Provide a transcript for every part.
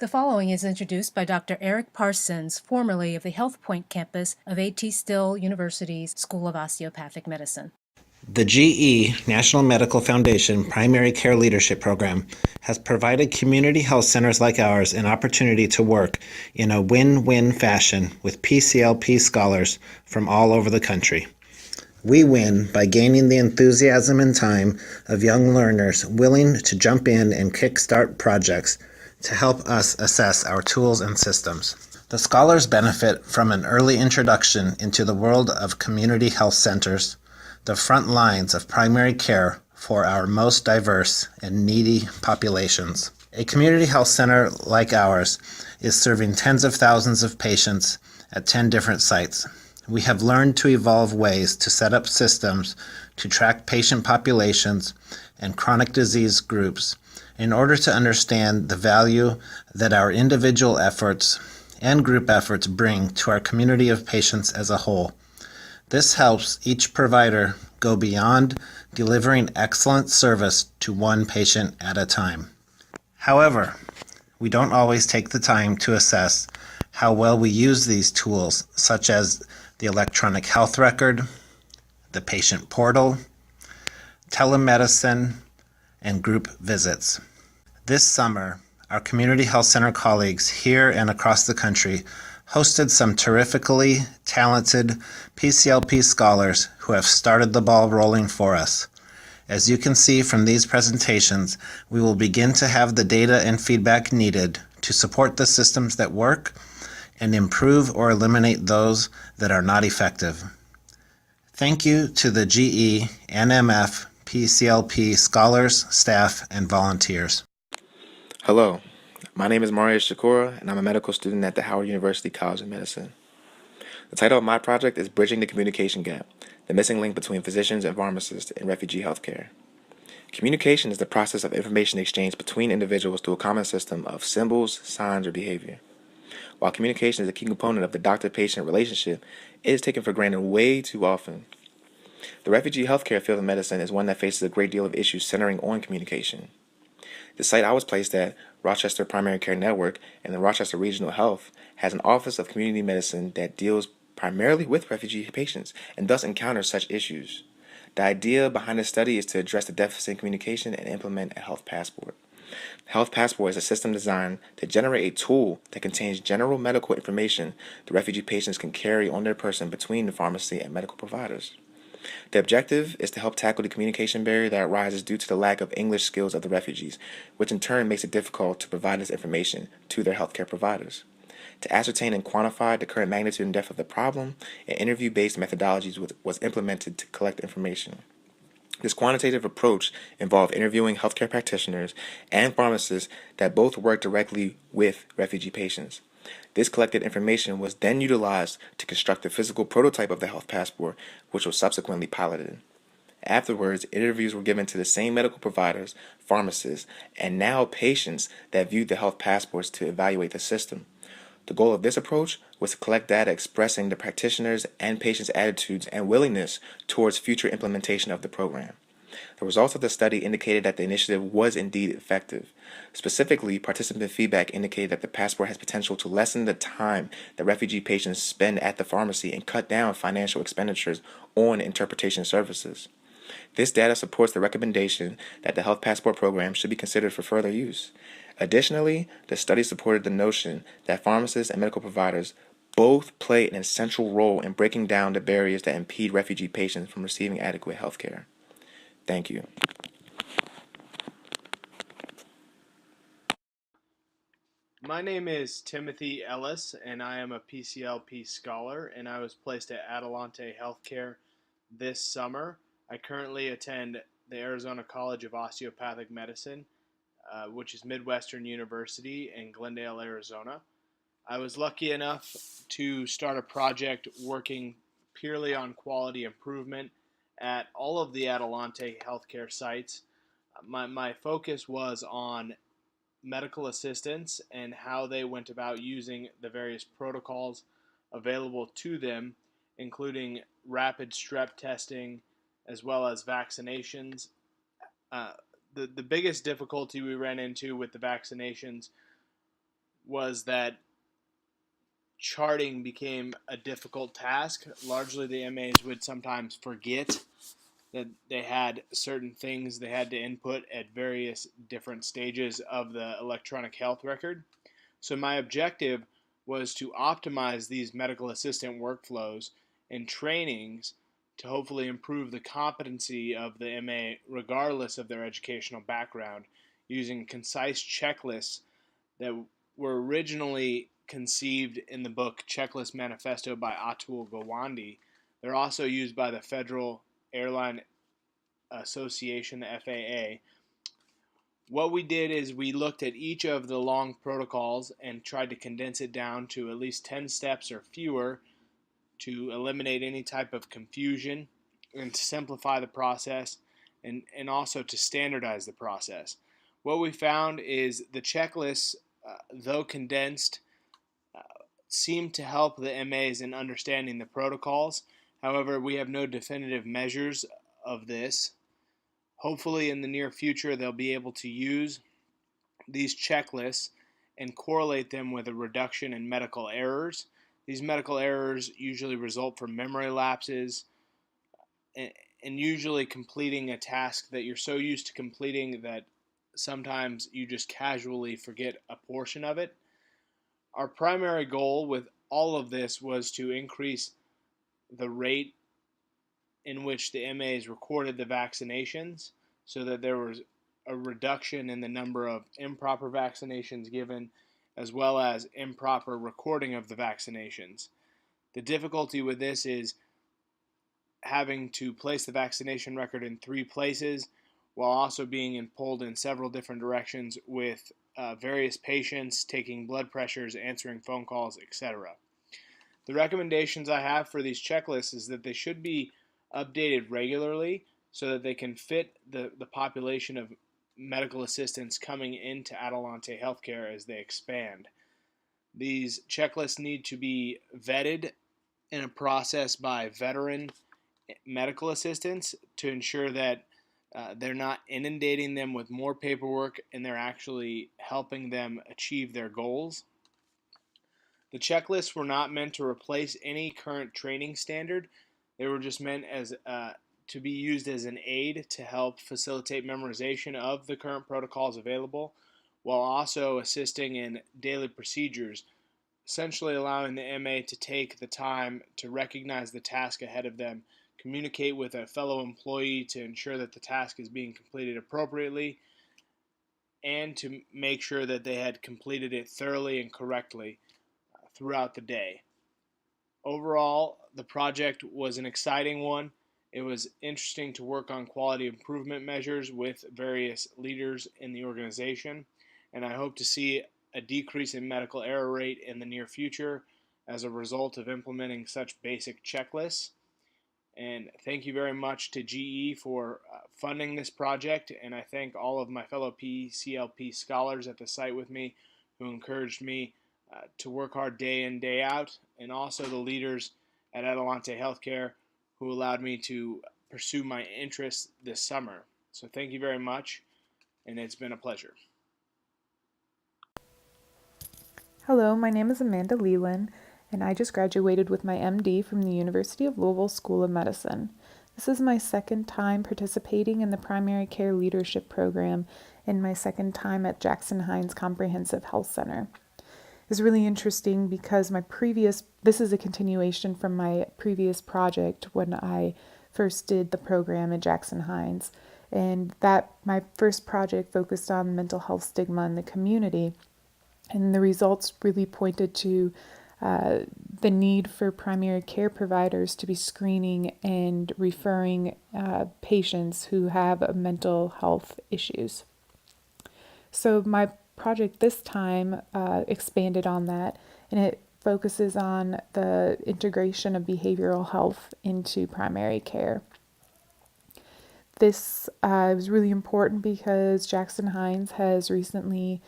The following is introduced by Dr. Eric Parsons, formerly of the Health Point campus of A.T. Still University's School of Osteopathic Medicine. The GE National Medical Foundation Primary Care Leadership Program has provided community health centers like ours an opportunity to work in a win-win fashion with PCLP scholars from all over the country. We win by gaining the enthusiasm and time of young learners willing to jump in and kickstart projects to help us assess our tools and systems. The scholars benefit from an early introduction into the world of community health centers, the front lines of primary care for our most diverse and needy populations. A community health center like ours is serving tens of thousands of patients at 10 different sites. We have learned to evolve ways to set up systems to track patient populations and chronic disease groups in order to understand the value that our individual efforts and group efforts bring to our community of patients as a whole. This helps each provider go beyond delivering excellent service to one patient at a time. However, we don't always take the time to assess how well we use these tools, such as the electronic health record, the patient portal, telemedicine, and group visits. This summer, our community health center colleagues here and across the country hosted some terrifically talented PCLP scholars who have started the ball rolling for us. As you can see from these presentations, we will begin to have the data and feedback needed to support the systems that work and improve or eliminate those that are not effective. Thank you to the GE, NMF, PCLP scholars, staff, and volunteers. Hello, my name is Sakura, and I'm a medical student at the Howard University College of Medicine. The title of my project is Bridging the Communication Gap, the missing link between physicians and pharmacists in refugee healthcare. Communication is the process of information exchange between individuals through a common system of symbols, signs, or behavior. While communication is a key component of the doctor-patient relationship, it is taken for granted way too often. The refugee healthcare field of medicine is one that faces a great deal of issues centering on communication. The site I was placed at, Rochester Primary Care Network and the Rochester Regional Health, has an Office of Community Medicine that deals primarily with refugee patients and thus encounters such issues. The idea behind this study is to address the deficit in communication and implement a health passport. The health passport is a system designed to generate a tool that contains general medical information the refugee patients can carry on their person between the pharmacy and medical providers. The objective is to help tackle the communication barrier that arises due to the lack of English skills of the refugees, which in turn makes it difficult to provide this information to their healthcare providers. To ascertain and quantify the current magnitude and depth of the problem, an interview-based methodology was implemented to collect information. This quantitative approach involved interviewing healthcare practitioners and pharmacists that both work directly with refugee patients. This collected information was then utilized to construct a physical prototype of the health passport, which was subsequently piloted. Afterwards, interviews were given to the same medical providers, pharmacists, and now patients that viewed the health passports to evaluate the system. The goal of this approach was to collect data expressing the practitioners' and patients' attitudes and willingness towards future implementation of the program. The results of the study indicated that the initiative was indeed effective. Specifically, participant feedback indicated that the passport has potential to lessen the time that refugee patients spend at the pharmacy and cut down financial expenditures on interpretation services. This data supports the recommendation that the Health Passport program should be considered for further use. Additionally, the study supported the notion that pharmacists and medical providers both play an essential role in breaking down the barriers that impede refugee patients from receiving adequate health care. Thank you. My name is Timothy Ellis, and I am a PCLP scholar, and I was placed at Adelante Healthcare this summer. I currently attend the Arizona College of Osteopathic Medicine, which is Midwestern University in Glendale, Arizona. I was lucky enough to start a project working purely on quality improvement at all of the Adelante healthcare sites. My focus was on medical assistants and how they went about using the various protocols available to them, including rapid strep testing as well as vaccinations. The biggest difficulty we ran into with the vaccinations was that charting became a difficult task. Largely, the MAs would sometimes forget that they had certain things they had to input at various different stages of the electronic health record. So, my objective was to optimize these medical assistant workflows and trainings to hopefully improve the competency of the MA regardless of their educational background using concise checklists that were originally conceived in the book Checklist Manifesto by Atul Gawande. They're also used by the Federal Airline Association, the FAA. What we did is we looked at each of the long protocols and tried to condense it down to at least 10 steps or fewer to eliminate any type of confusion and to simplify the process and also to standardize the process. What we found is the checklists, though condensed, seem to help the MAs in understanding the protocols. However, we have no definitive measures of this. Hopefully, in the near future, they'll be able to use these checklists and correlate them with a reduction in medical errors. These medical errors usually result from memory lapses and usually completing a task that you're so used to completing that sometimes you just casually forget a portion of it. Our primary goal with all of this was to increase the rate in which the MAs recorded the vaccinations so that there was a reduction in the number of improper vaccinations given as well as improper recording of the vaccinations. The difficulty with this is having to place the vaccination record in 3 places while also being pulled in several different directions with various patients, taking blood pressures, answering phone calls, etc. The recommendations I have for these checklists is that they should be updated regularly so that they can fit the population of medical assistants coming into Adelante Healthcare as they expand. These checklists need to be vetted in a process by veteran medical assistants to ensure that they're not inundating them with more paperwork and they're actually helping them achieve their goals. The checklists were not meant to replace any current training standard. They were just meant as to be used as an aid to help facilitate memorization of the current protocols available while also assisting in daily procedures, essentially allowing the MA to take the time to recognize the task ahead of them, communicate with a fellow employee to ensure that the task is being completed appropriately, and to make sure that they had completed it thoroughly and correctly throughout the day. Overall, the project was an exciting one. It was interesting to work on quality improvement measures with various leaders in the organization, and I hope to see a decrease in medical error rate in the near future as a result of implementing such basic checklists. And thank you very much to GE for funding this project, and I thank all of my fellow PCLP scholars at the site with me who encouraged me to work hard day in, day out, and also the leaders at Adelante Healthcare who allowed me to pursue my interests this summer. So thank you very much, and it's been a pleasure. Hello, my name is Amanda Leland, and I just graduated with my MD from the University of Louisville School of Medicine. This is my second time participating in the Primary Care Leadership Program and my second time at Jackson Hines Comprehensive Health Center. It's really interesting because this is a continuation from my previous project when I first did the program at Jackson Hines. And that my first project focused on mental health stigma in the community. And the results really pointed to the need for primary care providers to be screening and referring patients who have mental health issues. So my project this time expanded on that, and it focuses on the integration of behavioral health into primary care. This was really important because Jackson Hines has recently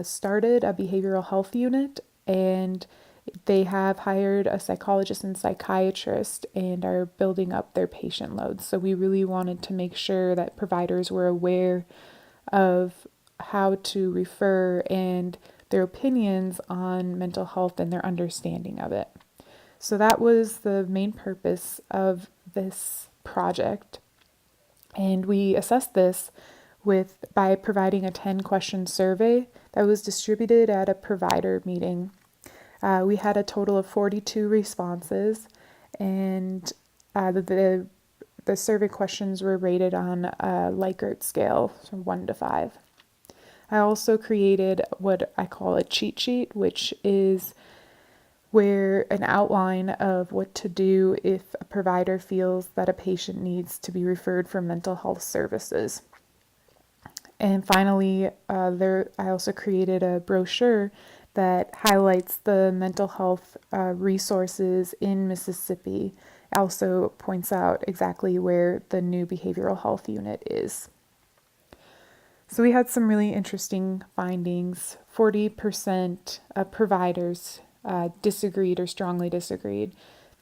started a behavioral health unit, and they have hired a psychologist and psychiatrist and are building up their patient loads. So we really wanted to make sure that providers were aware of how to refer and their opinions on mental health and their understanding of it. So that was the main purpose of this project. And we assessed this by providing a 10-question survey that was distributed at a provider meeting. We had a total of 42 responses, and the survey questions were rated on a Likert scale, so 1 to 5. I also created what I call a cheat sheet, which is where an outline of what to do if a provider feels that a patient needs to be referred for mental health services. And finally, I also created a brochure that highlights the mental health resources in Mississippi. It also points out exactly where the new behavioral health unit is. So we had some really interesting findings. 40% of providers disagreed or strongly disagreed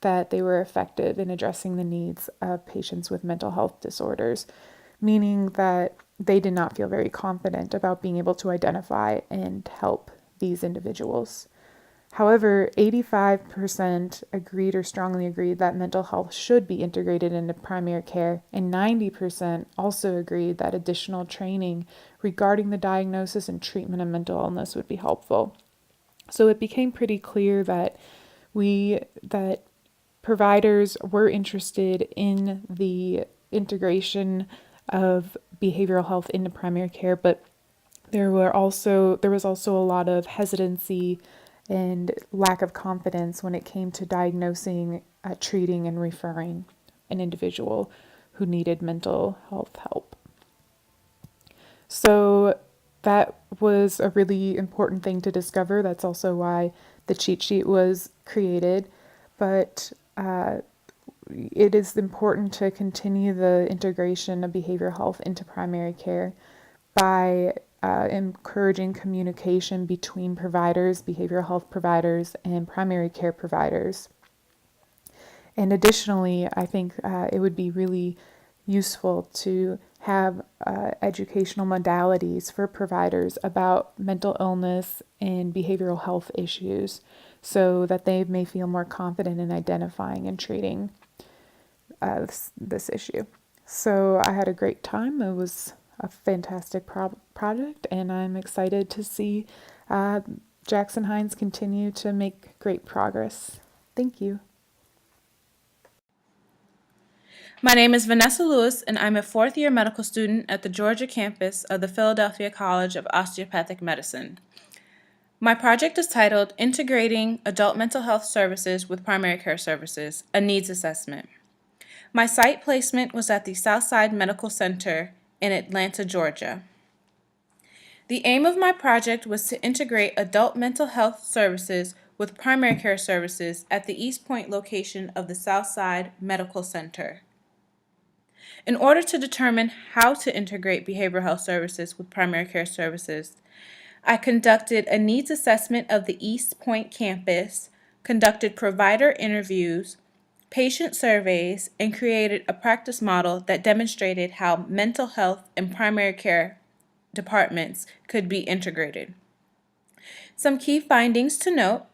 that they were effective in addressing the needs of patients with mental health disorders, meaning that they did not feel very confident about being able to identify and help these individuals. However, 85% agreed or strongly agreed that mental health should be integrated into primary care, and 90% also agreed that additional training regarding the diagnosis and treatment of mental illness would be helpful. So it became pretty clear that providers were interested in the integration of behavioral health into primary care, but there was also a lot of hesitancy and lack of confidence when it came to diagnosing, treating, and referring an individual who needed mental health help. So that was a really important thing to discover. That's also why the cheat sheet was created. But it is important to continue the integration of behavioral health into primary care by encouraging communication between providers, behavioral health providers, and primary care providers. And additionally, I think it would be really useful to have educational modalities for providers about mental illness and behavioral health issues so that they may feel more confident in identifying and treating this issue. So I had a great time. It was a fantastic project, and I'm excited to see Jackson Hines continue to make great progress. Thank you. My name is Vanessa Lewis, and I'm a fourth-year medical student at the Georgia campus of the Philadelphia College of Osteopathic Medicine. My project is titled Integrating Adult Mental Health Services with Primary Care Services, a Needs Assessment. My site placement was at the Southside Medical Center in Atlanta, Georgia. The aim of my project was to integrate adult mental health services with primary care services at the East Point location of the Southside Medical Center. In order to determine how to integrate behavioral health services with primary care services, I conducted a needs assessment of the East Point campus, conducted provider interviews, patient surveys, and created a practice model that demonstrated how mental health and primary care departments could be integrated. Some key findings to note: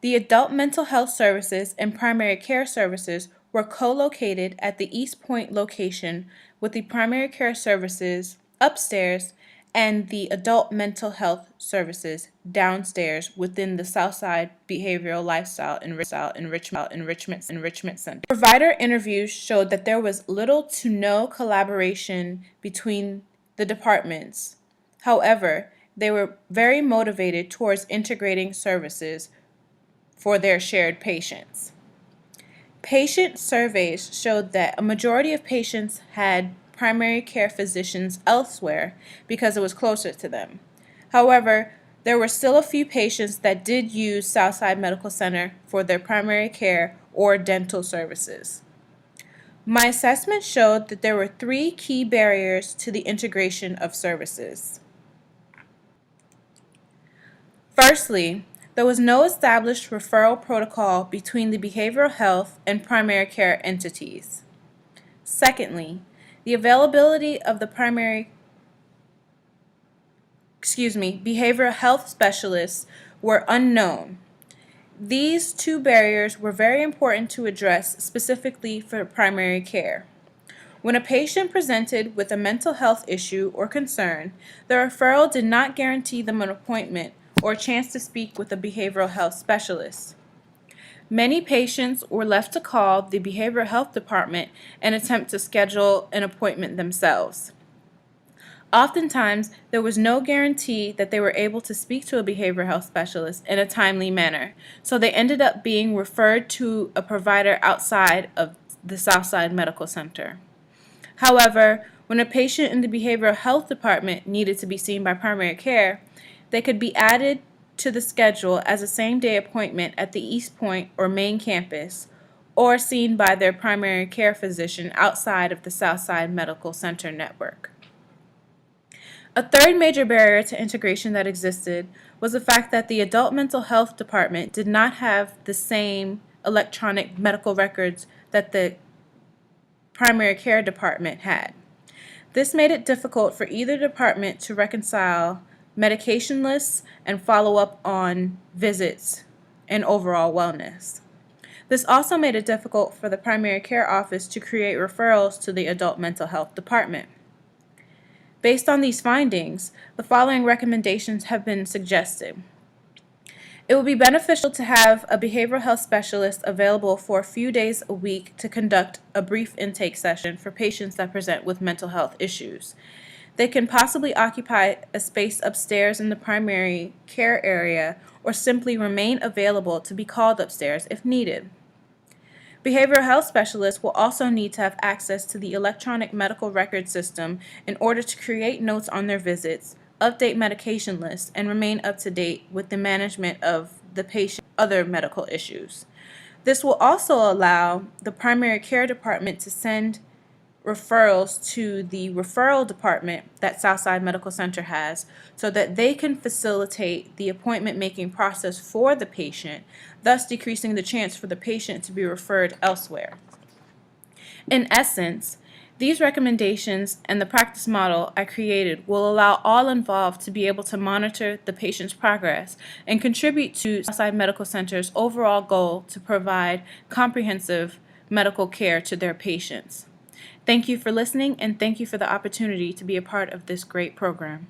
the adult mental health services and primary care services were co-located at the East Point location, with the primary care services upstairs and the adult mental health services downstairs within the Southside Behavioral Lifestyle Enrichment Center. Provider interviews showed that there was little to no collaboration between the departments. However, they were very motivated towards integrating services for their shared patients. Patient surveys showed that a majority of patients had primary care physicians elsewhere because it was closer to them. However, there were still a few patients that did use Southside Medical Center for their primary care or dental services. My assessment showed that there were 3 key barriers to the integration of services. Firstly, there was no established referral protocol between the behavioral health and primary care entities. Secondly, the availability of the behavioral health specialists were unknown. These two barriers were very important to address specifically for primary care. When a patient presented with a mental health issue or concern, the referral did not guarantee them an appointment or a chance to speak with a behavioral health specialist. Many patients were left to call the behavioral health department and attempt to schedule an appointment themselves. Oftentimes, there was no guarantee that they were able to speak to a behavioral health specialist in a timely manner, so they ended up being referred to a provider outside of the Southside Medical Center. However, when a patient in the behavioral health department needed to be seen by primary care, they could be added to the schedule as a same-day appointment at the East Point or main campus, or seen by their primary care physician outside of the Southside Medical Center network. A third major barrier to integration that existed was the fact that the adult mental health department did not have the same electronic medical records that the primary care department had. This made it difficult for either department to reconcile medication lists and follow up on visits and overall wellness. This also made it difficult for the primary care office to create referrals to the adult mental health department. Based on these findings, the following recommendations have been suggested. It would be beneficial to have a behavioral health specialist available for a few days a week to conduct a brief intake session for patients that present with mental health issues. They can possibly occupy a space upstairs in the primary care area or simply remain available to be called upstairs if needed. Behavioral health specialists will also need to have access to the electronic medical record system in order to create notes on their visits, update medication lists, and remain up to date with the management of the patient's other medical issues. This will also allow the primary care department to send referrals to the referral department that Southside Medical Center has so that they can facilitate the appointment making process for the patient, thus decreasing the chance for the patient to be referred elsewhere. In essence, these recommendations and the practice model I created will allow all involved to be able to monitor the patient's progress and contribute to Southside Medical Center's overall goal to provide comprehensive medical care to their patients. Thank you for listening, and thank you for the opportunity to be a part of this great program.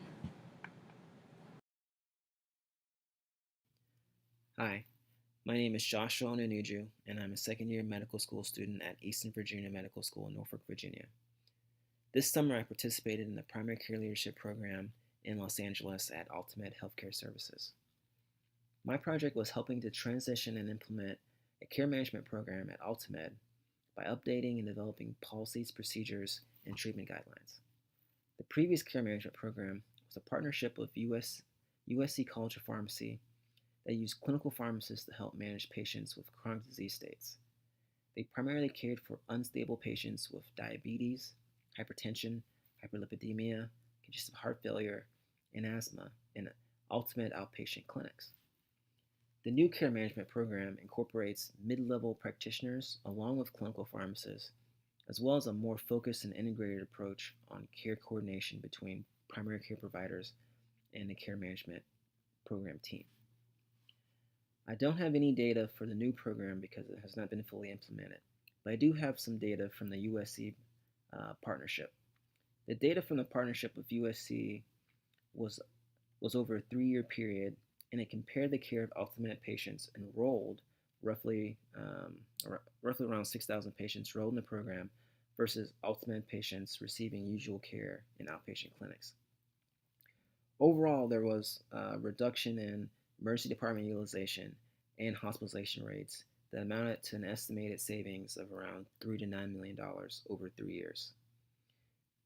Hi, my name is Joshua Onanuju, and I'm a second-year medical school student at Eastern Virginia Medical School in Norfolk, Virginia. This summer, I participated in the Primary Care Leadership Program in Los Angeles at Ultimate Healthcare Services. My project was helping to transition and implement a care management program at Ultimate by updating and developing policies, procedures, and treatment guidelines. The previous care management program was a partnership with USC College of Pharmacy that used clinical pharmacists to help manage patients with chronic disease states. They primarily cared for unstable patients with diabetes, hypertension, hyperlipidemia, congestive heart failure, and asthma in Ultimate outpatient clinics. The new care management program incorporates mid-level practitioners along with clinical pharmacists, as well as a more focused and integrated approach on care coordination between primary care providers and the care management program team. I don't have any data for the new program because it has not been fully implemented, but I do have some data from the USC partnership. The data from the partnership with USC was over a 3-year period, and it compared the care of Ultimate patients enrolled, roughly around 6,000 patients enrolled in the program, versus Ultimate patients receiving usual care in outpatient clinics. Overall, there was a reduction in emergency department utilization and hospitalization rates that amounted to an estimated savings of around $3 to $9 million over 3 years.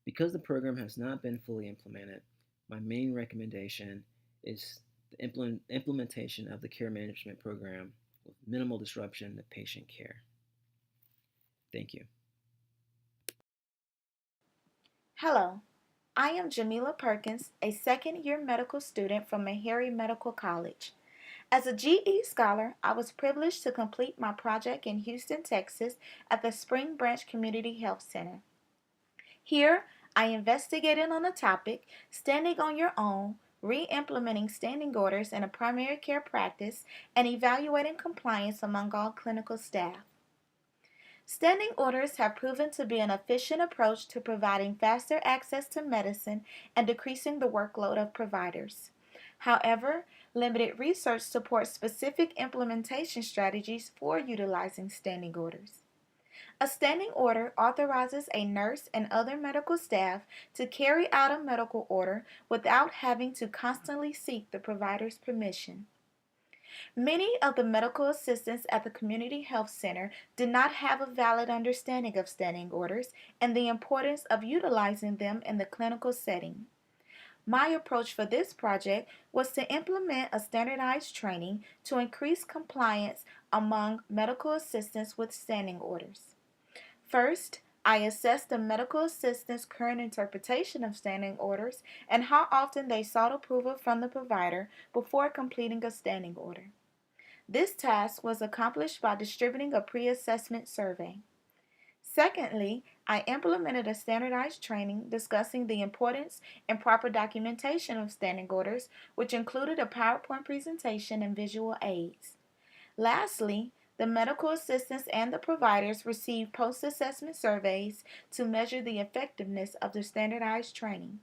Because the program has not been fully implemented, my main recommendation is the implementation of the care management program with minimal disruption to patient care. Thank you. Hello, I am Jamila Perkins, a second-year medical student from Meharry Medical College. As a GE Scholar, I was privileged to complete my project in Houston, Texas at the Spring Branch Community Health Center. Here, I investigated on the topic, Standing on Your Own, re-implementing standing orders in a primary care practice, and evaluating compliance among all clinical staff. Standing orders have proven to be an efficient approach to providing faster access to medicine and decreasing the workload of providers. However, limited research supports specific implementation strategies for utilizing standing orders. A standing order authorizes a nurse and other medical staff to carry out a medical order without having to constantly seek the provider's permission. Many of the medical assistants at the community health center did not have a valid understanding of standing orders and the importance of utilizing them in the clinical setting. My approach for this project was to implement a standardized training to increase compliance among medical assistants with standing orders. First, I assessed the medical assistant's current interpretation of standing orders and how often they sought approval from the provider before completing a standing order. This task was accomplished by distributing a pre-assessment survey. Secondly, I implemented a standardized training discussing the importance and proper documentation of standing orders, which included a PowerPoint presentation and visual aids. Lastly, the medical assistants and the providers received post-assessment surveys to measure the effectiveness of the standardized training.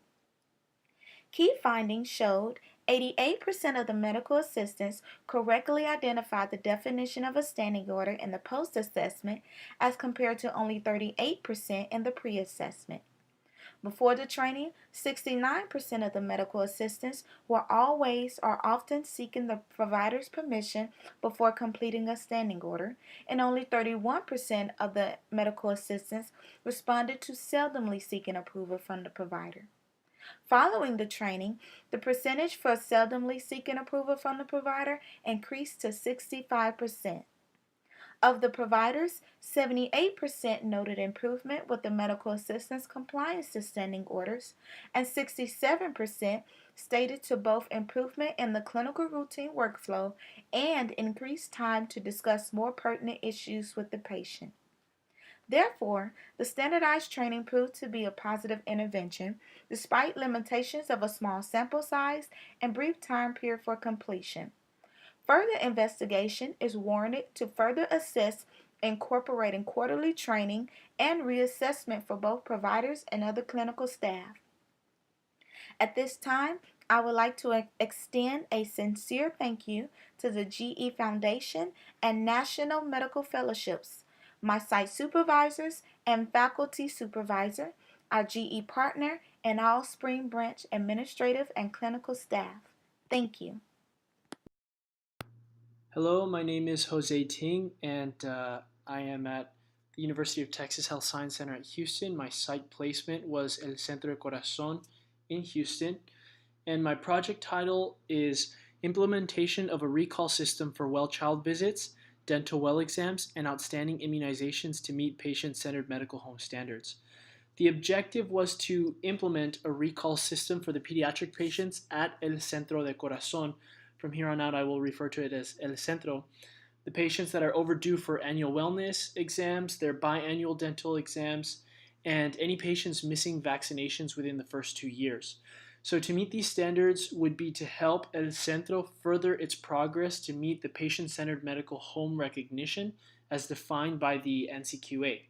Key findings showed 88% of the medical assistants correctly identified the definition of a standing order in the post-assessment as compared to only 38% in the pre-assessment. Before the training, 69% of the medical assistants were always or often seeking the provider's permission before completing a standing order, and only 31% of the medical assistants responded to seldomly seeking approval from the provider. Following the training, the percentage for seldomly seeking approval from the provider increased to 65%. Of the providers, 78% noted improvement with the medical assistant's compliance to standing orders, and 67% stated to both improvement in the clinical routine workflow and increased time to discuss more pertinent issues with the patient. Therefore, the standardized training proved to be a positive intervention, despite limitations of a small sample size and brief time period for completion. Further investigation is warranted to further assess incorporating quarterly training and reassessment for both providers and other clinical staff. At this time, I would like to extend a sincere thank you to the GE Foundation and National Medical Fellowships, my site supervisors and faculty supervisor, our GE partner, and all Spring Branch administrative and clinical staff. Thank you. Hello, my name is Jose Ting, and I am at the University of Texas Health Science Center at Houston. My site placement was El Centro de Corazon in Houston, and my project title is Implementation of a Recall System for Well Child Visits, Dental Well Exams, and Outstanding Immunizations to Meet Patient-Centered Medical Home Standards. The objective was to implement a recall system for the pediatric patients at El Centro de Corazon. From here on out, I will refer to it as El Centro. The patients that are overdue for annual wellness exams, their biannual dental exams, and any patients missing vaccinations within the first 2 years. So to meet these standards would be to help El Centro further its progress to meet the patient-centered medical home recognition as defined by the NCQA.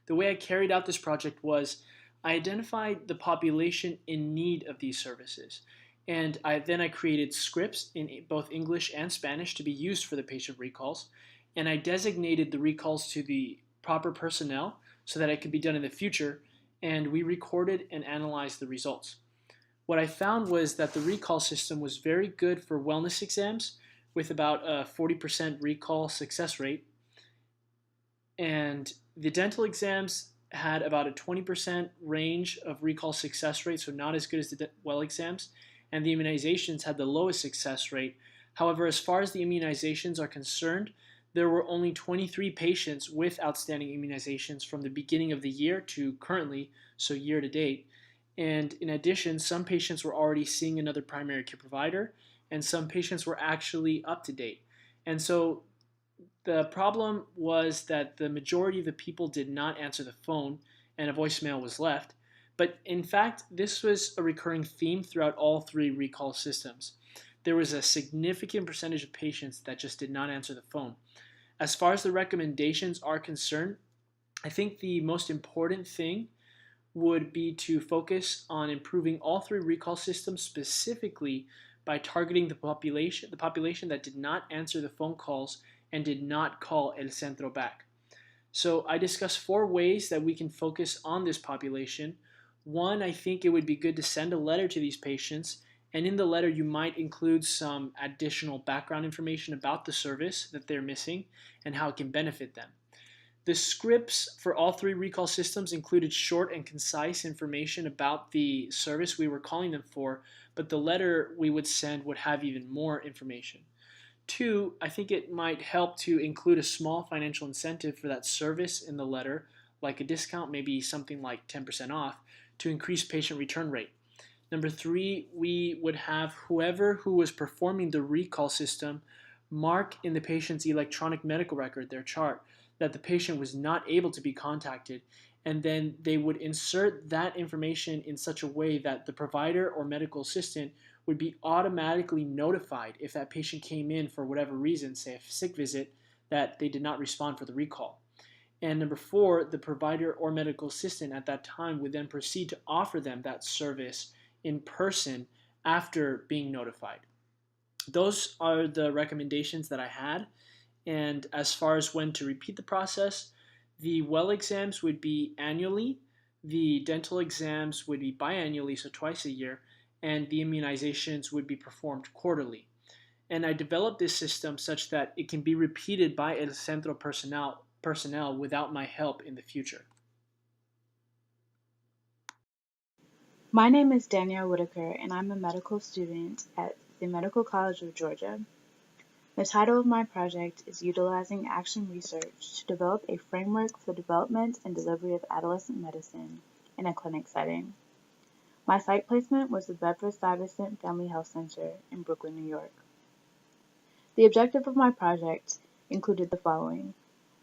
The way I carried out this project was I identified the population in need of these services. And I created scripts in both English and Spanish to be used for the patient recalls. And I designated the recalls to the proper personnel so that it could be done in the future. And we recorded and analyzed the results. What I found was that the recall system was very good for wellness exams with about a 40% recall success rate. And the dental exams had about a 20% range of recall success rate, so not as good as the well exams. And the immunizations had the lowest success rate. However, as far as the immunizations are concerned, there were only 23 patients with outstanding immunizations from the beginning of the year to currently, so year to date. And in addition, some patients were already seeing another primary care provider, and some patients were actually up to date. And so the problem was that the majority of the people did not answer the phone, and a voicemail was left. But in fact, this was a recurring theme throughout all three recall systems. There was a significant percentage of patients that just did not answer the phone. As far as the recommendations are concerned, I think the most important thing would be to focus on improving all three recall systems, specifically by targeting the population that did not answer the phone calls and did not call El Centro back. So I discussed 4 ways that we can focus on this population. One, I think it would be good to send a letter to these patients, and in the letter you might include some additional background information about the service that they're missing and how it can benefit them. The scripts for all three recall systems included short and concise information about the service we were calling them for, but the letter we would send would have even more information. 2, I think it might help to include a small financial incentive for that service in the letter, like a discount, maybe something like 10% off, to increase patient return rate. Number 3, we would have whoever who was performing the recall system mark in the patient's electronic medical record, their chart, that the patient was not able to be contacted, and then they would insert that information in such a way that the provider or medical assistant would be automatically notified if that patient came in for whatever reason, say a sick visit, that they did not respond for the recall. And number 4, the provider or medical assistant at that time would then proceed to offer them that service in person after being notified. Those are the recommendations that I had. And as far as when to repeat the process, the well exams would be annually, the dental exams would be biannually, so twice a year, and the immunizations would be performed quarterly. And I developed this system such that it can be repeated by El Centro personnel without my help in the future. My name is Danielle Whitaker, and I'm a medical student at the Medical College of Georgia. The title of my project is Utilizing Action Research to Develop a Framework for the Development and Delivery of Adolescent Medicine in a Clinic Setting. My site placement was the Bedford-Stuyvesant Family Health Center in Brooklyn, New York. The objective of my project included the following.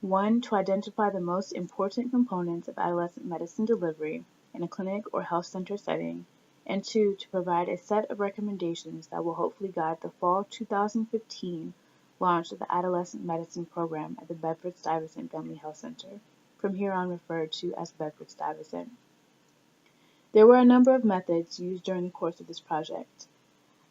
1, to identify the most important components of adolescent medicine delivery in a clinic or health center setting, and 2, to provide a set of recommendations that will hopefully guide the fall 2015 launch of the Adolescent Medicine Program at the Bedford-Stuyvesant Family Health Center, from here on referred to as Bedford-Stuyvesant. There were a number of methods used during the course of this project.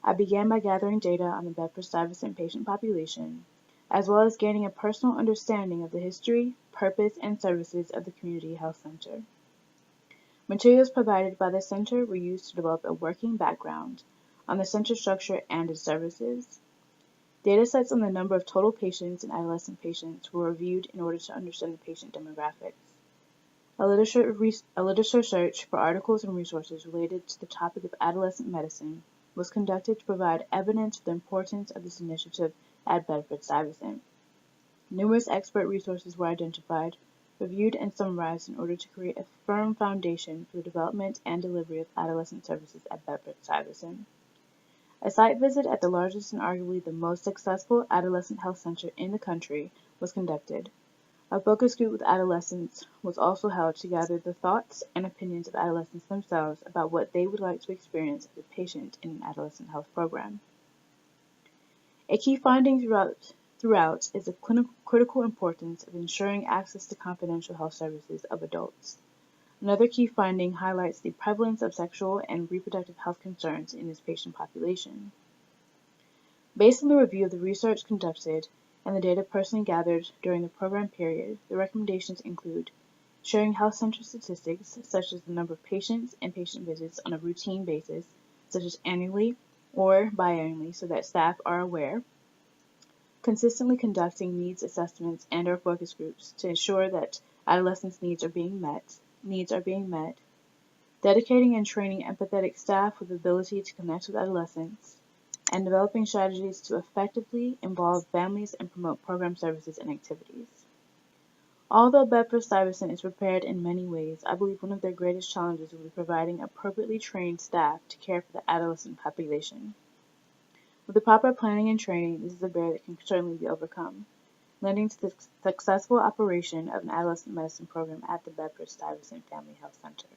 I began by gathering data on the Bedford-Stuyvesant patient population, as well as gaining a personal understanding of the history, purpose, and services of the Community Health Center. Materials provided by the center were used to develop a working background on the center structure and its services. Data sets on the number of total patients and adolescent patients were reviewed in order to understand the patient demographics. A literature search for articles and resources related to the topic of adolescent medicine was conducted to provide evidence of the importance of this initiative at Bedford-Stuyvesant. Numerous expert resources were identified, reviewed, and summarized in order to create a firm foundation for the development and delivery of adolescent services at Bedford-Stuyvesant. A site visit at the largest and arguably the most successful adolescent health center in the country was conducted. A focus group with adolescents was also held to gather the thoughts and opinions of adolescents themselves about what they would like to experience as a patient in an adolescent health program. A key finding throughout is the critical importance of ensuring access to confidential health services of adults. Another key finding highlights the prevalence of sexual and reproductive health concerns in this patient population. Based on the review of the research conducted and the data personally gathered during the program period, the recommendations include sharing health center statistics such as the number of patients and patient visits on a routine basis, such as annually or biannually, so that staff are aware, consistently conducting needs assessments and/or focus groups to ensure that adolescents' needs are being met, dedicating and training empathetic staff with the ability to connect with adolescents, and developing strategies to effectively involve families and promote program services and activities. Although Bedford-Stuyvesant is prepared in many ways, I believe one of their greatest challenges will be providing appropriately trained staff to care for the adolescent population. With the proper planning and training, this is a barrier that can certainly be overcome, lending to the successful operation of an adolescent medicine program at the Bedford-Stuyvesant Family Health Center.